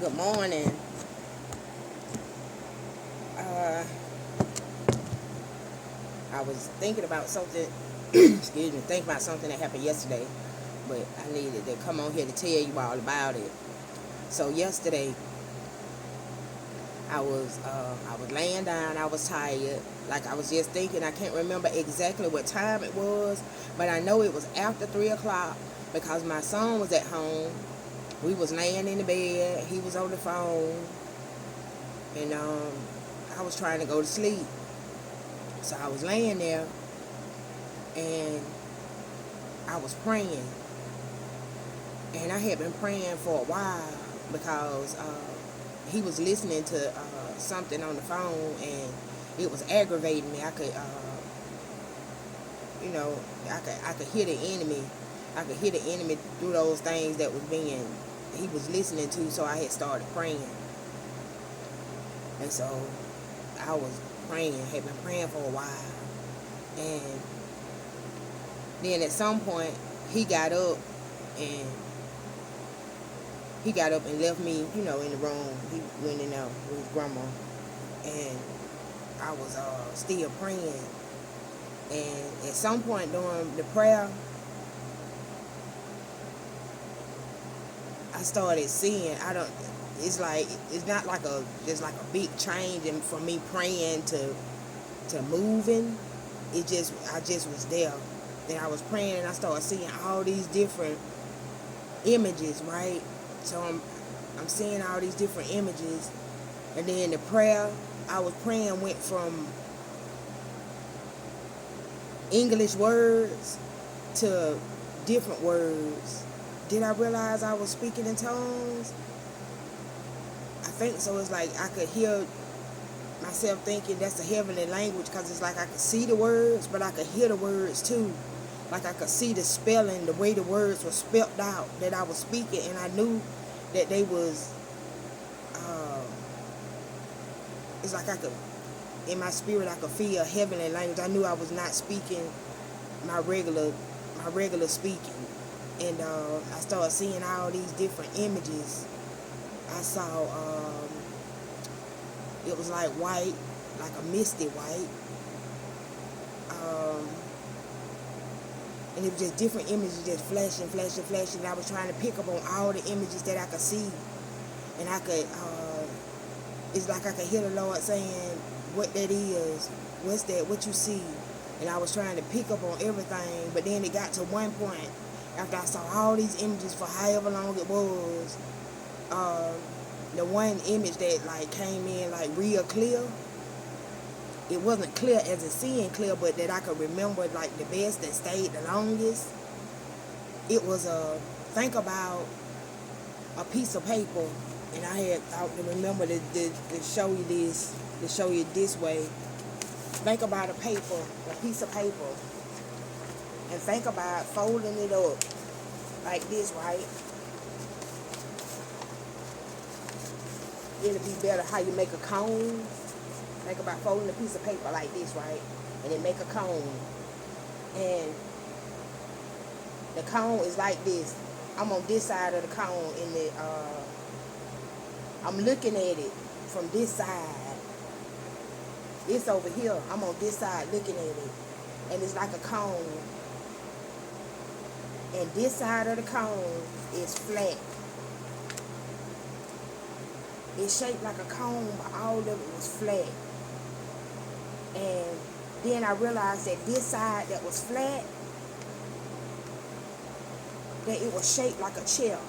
Good morning. Uh, I was thinking about something, excuse me, thinking about something that happened yesterday, but I needed to come on here to tell you all about it. So yesterday, I was laying down. I was tired. Like I was just thinking. I can't remember exactly what time it was, but I know it was after 3 o'clock because my son was at home. We was laying in the bed. He was on the phone, and I was trying to go to sleep. So I was laying there and I was praying. And I had been praying for a while because he was listening to something on the phone and it was aggravating me. I could, I could hear the enemy. I could hear the enemy through those things that he was listening to. So I had started praying. And so I was praying, had been praying for a while. And then at some point, he got up and left me, in the room. He went in there with his grandma. And I was still praying. And at some point during the prayer, I started seeing, it's not like just like a big change and from me praying to moving. I just was there. Then I was praying and I started seeing all these different images, right? So I'm seeing all these different images, and then the prayer I was praying went from English words to different words. Did I realize I was speaking in tongues? I think so. It's like I could hear myself thinking that's a heavenly language because it's like I could see the words, but I could hear the words too. Like I could see the spelling, the way the words were spelled out that I was speaking, and I knew that they was. It's like I could, in my spirit, I could feel heavenly language. I knew I was not speaking my regular speaking, and I started seeing all these different images. I saw it was like white, like a misty white. And it was just different images just flashing. And I was trying to pick up on all the images that I could see. And I could, it's like I could hear the Lord saying, what that is, what's that, what you see. And I was trying to pick up on everything. But then it got to one point, after I saw all these images for however long it was, the one image that like came in like real clear, it wasn't clear as in seeing clear, but that I could remember like the best, that stayed the longest. It was think about a piece of paper, and I had thought to remember to show you this way. Think about a piece of paper, and think about folding it up like this, right? It'll be better how you make a cone. Think about folding a piece of paper like this, right? And then make a cone. And the cone is like this. I'm on this side of the cone, and I'm looking at it from this side. It's over here. I'm on this side looking at it. And it's like a cone. And this side of the cone is flat. It's shaped like a cone, but all of it was flat. And then I realized that this side that was flat, that it was shaped like a chair.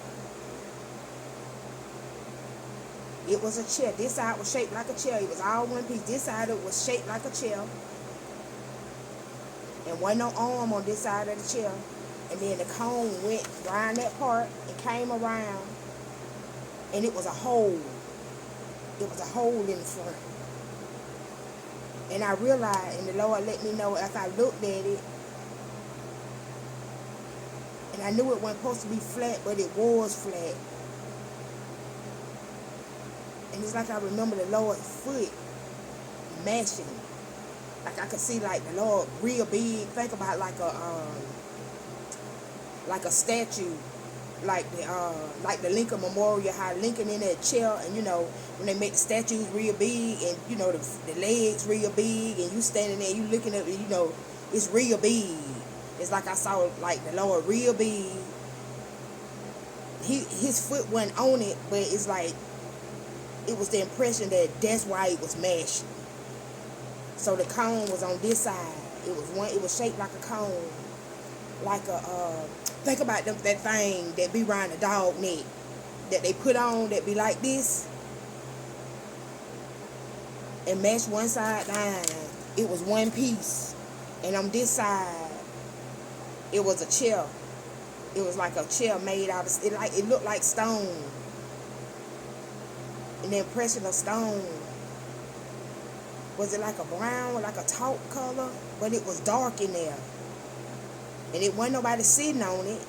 It was a chair. This side was shaped like a chair. It was all one piece. This side it was shaped like a chair. And wasn't no arm on this side of the chair. And then the cone went around that part and came around. And it was a hole. It was a hole in the front. And I realized, and the Lord let me know as I looked at it, and I knew it wasn't supposed to be flat, but it was flat. And it's like I remember the Lord's foot mashing. Like I could see like the Lord real big. Think about like a statue like the Lincoln Memorial, how Lincoln in that chair, and when they make the statues real big, and the legs real big, and you standing there, you looking at it, it's real big. It's like I saw like the Lord real big. His foot wasn't on it, but it's like it was the impression that that's why it was mashed. So the cone was on this side. It was shaped like a cone, like a think about that thing that be around the dog neck that they put on that be like this, and mashed one side down. It was one piece, and on this side, it was a chair. It was like a chair made out of it looked like stone, and the impression of stone. Was it like a brown or like a taupe color? But it was dark in there. And it wasn't nobody sitting on it.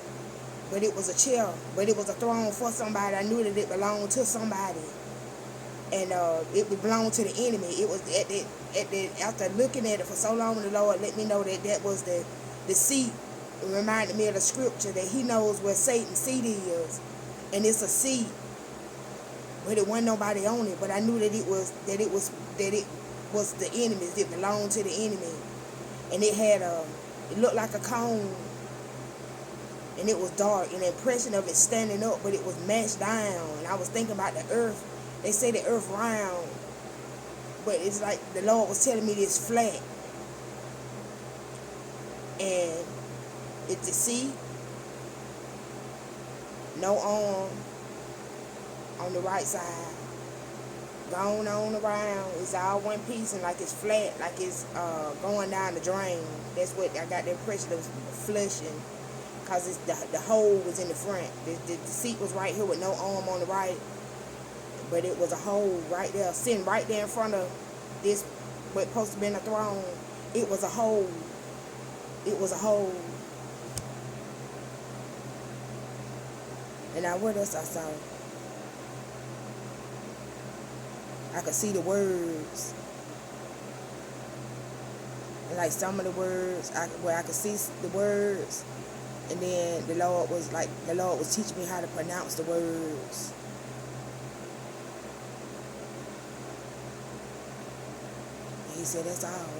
But it was a chair. But it was a throne for somebody. I knew that it belonged to somebody. And it belonged to the enemy. It was after looking at it for so long, the Lord let me know that was the seat. It reminded me of the scripture that he knows where Satan's seat is. And it's a seat. But it wasn't nobody on it. But I knew that it was the enemies. It belonged to the enemy. And it looked like a cone. And it was dark. And the impression of it standing up, but it was mashed down. And I was thinking about the earth. They say the earth round. But it's like the Lord was telling me this flat. And it's the sea. No arm on the right side. Going on around, it's all one piece, and like it's flat, like it's going down the drain. That's what I got the impression of flushing, because it's the hole was in the front. The seat was right here with no arm on the right, but it was a hole right there, sitting right there in front of this, what's supposed to be a throne. It was a hole. It was a hole. And now what else I saw? I could see the words. And like some of the words, where I could see the words, and then the Lord was teaching me how to pronounce the words. And he said, that's all.